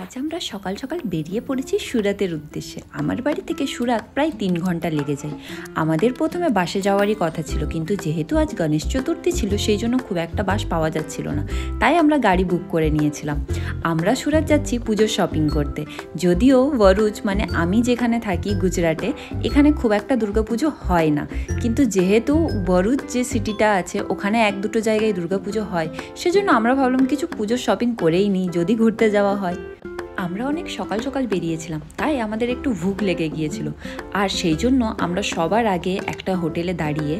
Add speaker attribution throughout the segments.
Speaker 1: আজ আমরা সকাল সকাল বেরিয়ে পড়েছি সুরাতের উদ্দেশ্যে। আমার বাড়ি থেকে সুরাত প্রায় 3 ঘন্টা লেগে যায়। আমাদের প্রথমে বাসে যাওয়ারই কথা ছিল, কিন্তু যেহেতু আজ গণেশ চতুর্থী ছিল সেই জন্য খুব একটা বাস পাওয়া যাচ্ছিল না, তাই আমরা গাড়ি বুক করে নিয়েছিলাম। আমরা সুরাত যাচ্ছি পুজোর শপিং করতে। যদিও ভরুচ মানে আমি যেখানে থাকি গুজরাটে, এখানে খুব একটা দুর্গাপুজো হয় না, কিন্তু যেহেতু ভরুচ যে সিটিটা আছে ওখানে এক দুটো জায়গায় দুর্গাপুজো হয়, সেজন্য আমরা ভাবলাম কিছু পুজোর শপিং করেই নিই যদি ঘুরতে যাওয়া হয়। আমরা অনেক সকাল সকাল বেরিয়েছিলাম, তাই আমাদের একটু ভুক লেগে গিয়েছিল, আর সেই জন্য আমরা সবার আগে একটা হোটেলে দাঁড়িয়ে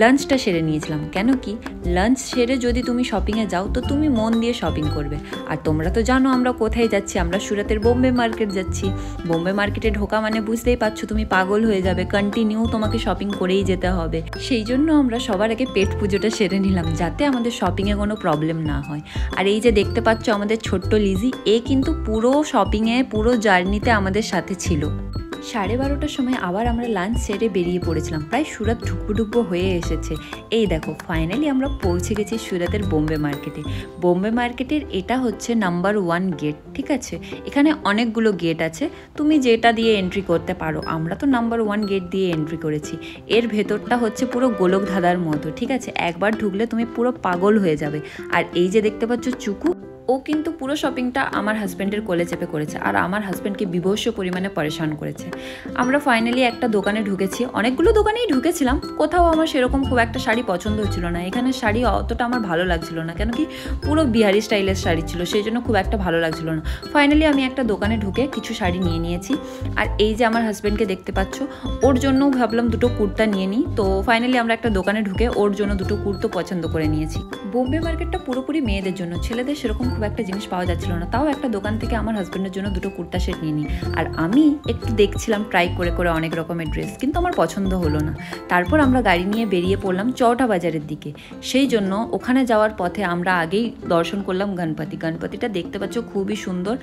Speaker 1: লাঞ্চটা সেরে নিয়েছিলাম। কেন কি, লাঞ্চ সেরে যদি তুমি শপিংয়ে যাও তো তুমি মন দিয়ে শপিং করবে। আর তোমরা তো জানো আমরা কোথায় যাচ্ছি, আমরা সুরাতের বোম্বে মার্কেট যাচ্ছি। বোম্বে মার্কেটে ঢোকা মানে বুঝতেই পারছো তুমি পাগল হয়ে যাবে, কন্টিনিউ তোমাকে শপিং করেই যেতে হবে। সেই জন্য আমরা সবার আগে পেট পুজোটা সেরে নিলাম, যাতে আমাদের শপিংয়ে কোনো প্রবলেম না হয়। আর এই যে দেখতে পাচ্ছ আমাদের ছোট্ট লিজি, এ কিন্তু পুরো শপিংয়ে পুরো জার্নিতে আমাদের সাথে ছিল। 12:30টার সময় আবার আমরা লাঞ্চ সেরে বেরিয়ে পড়েছিলাম। প্রায় সুরাত ঢুকবো হয়ে এসেছে। এই দেখো ফাইনালি আমরা পৌঁছে গেছি সুরাতের বোম্বে মার্কেটে। বোম্বে মার্কেটের এটা হচ্ছে নাম্বার 1 গেট, ঠিক আছে। এখানে অনেকগুলো গেট আছে, তুমি যেটা দিয়ে এন্ট্রি করতে পারো। আমরা তো নাম্বার 1 গেট দিয়ে এন্ট্রি করেছি। এর ভেতরটা হচ্ছে পুরো গোলক ধাঁধার মতো, ঠিক আছে। একবার ঢুকলে তুমি পুরো পাগল হয়ে যাবে। আর এই যে দেখতে পাচ্ছ চুকু, ও কিন্তু পুরো শপিংটা আমার হাজব্যান্ডের কোলে চেপে করেছে, আর আমার হাজব্যান্ডকে বিভৎস পরিমাণে পরেশান করেছে। আমরা ফাইনালি একটা দোকানে ঢুকেছি, অনেকগুলো দোকানেই ঢুকেছিলাম, কোথাও আমার সেরকম খুব একটা শাড়ি পছন্দ হচ্ছিল না। এখানে শাড়ি অতটা আমার ভালো লাগছিল না, কেন কি পুরো বিহারি স্টাইলের শাড়ি ছিল, সেই জন্য খুব একটা ভালো লাগছিল না। ফাইনালি আমি একটা দোকানে ঢুকে কিছু শাড়ি নিয়ে নিয়েছি। আর এই যে আমার হাজব্যান্ডকে দেখতে পাচ্ছ, ওর জন্যও ভাবলাম দুটো কুর্তা নিয়ে নিই। তো ফাইনালি আমরা একটা দোকানে ঢুকে ওর জন্য দুটো কুর্তো পছন্দ করে নিয়েছি। বোম্বে মার্কেটটা পুরোপুরি মেয়েদের জন্য, ছেলেদের সেরকম খুব একটা জিনিস পাওয়া যাচ্ছিল না। তাও একটা দোকান থেকে আমার হাজব্যান্ডের জন্য দুটো কুর্তা সেট নিয়ে নিই। আর আমি একটু দেখছিলাম ট্রাই করে করে অনেক রকমের ড্রেস, কিন্তু আমার পছন্দ হলো না। তারপর আমরা গাড়ি নিয়ে বেরিয়ে পড়লাম চৌটা বাজারের দিকে। সেই জন্য ওখানে যাওয়ার পথে আমরা আগেই দর্শন করলাম গণপতিটা দেখতে পাচ্ছ খুবই সুন্দর।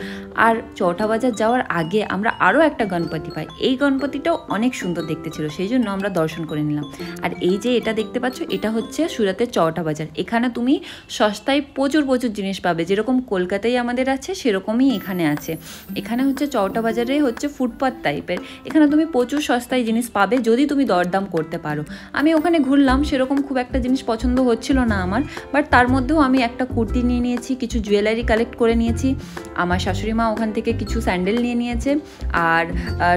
Speaker 1: আর চৌটা বাজার যাওয়ার আগে আমরা আরও একটা গণপতি পাই, এই গণপতিটাও অনেক সুন্দর দেখতে ছিল, সেই জন্য আমরা দর্শন করে নিলাম। আর এই যে এটা দেখতে পাচ্ছ, এটা হচ্ছে সুরাতের চৌটা বাজার। এখানে তুমি সস্তায় প্রচুর জিনিস পাবে, যেরকম কলকাতায় আমাদের আছে সেরকমই এখানে আছে। এখানে হচ্ছে চৌটা বাজারে হচ্ছে ফুটপাথ টাইপের, এখানে তুমি প্রচুর সস্তায় জিনিস পাবে যদি তুমি দরদাম করতে পারো। আমি ওখানে ঘুরলাম, সেরকম খুব একটা জিনিস পছন্দ হচ্ছিল না আমার, বাট তার মধ্যেও আমি একটা কুর্তি নিয়ে নিয়েছি, কিছু জুয়েলারি কালেক্ট করে নিয়েছি। আমার শাশুড়ি মা ওখান থেকে কিছু স্যান্ডেল নিয়ে নিয়েছে, আর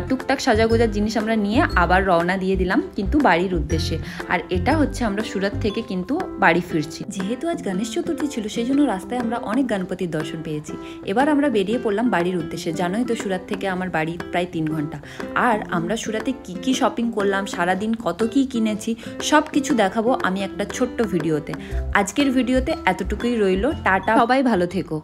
Speaker 1: টুকটাক সাজাগোজার জিনিস আমরা নিয়ে আবার রওনা দিয়ে দিলাম কিন্তু বাড়ির উদ্দেশ্যে। আর এটা হচ্ছে আমরা সুরাত থেকে কিন্তু বাড়ি ফিরছি। যেহেতু আজ গণেশ চতুর্থী ছিল সেই জন্য রাস্তায় আমরা অনেক গণপতির দর্শন পেয়েছি। এবার আমরা বেরিয়ে পড়লাম বাড়ির উদ্দেশ্যে। জানোই তো সুরাত থেকে আমার বাড়ি প্রায় 3 ঘন্টা। আর আমরা সুরাতে কি শপিং করলাম, সারাদিন কত কি কিনেছি, সব কিছু দেখাবো আমি একটা ছোট্ট ভিডিওতে। আজকের ভিডিওতে এতটুকুই রইল, টাটা, সবাই ভালো থেকো।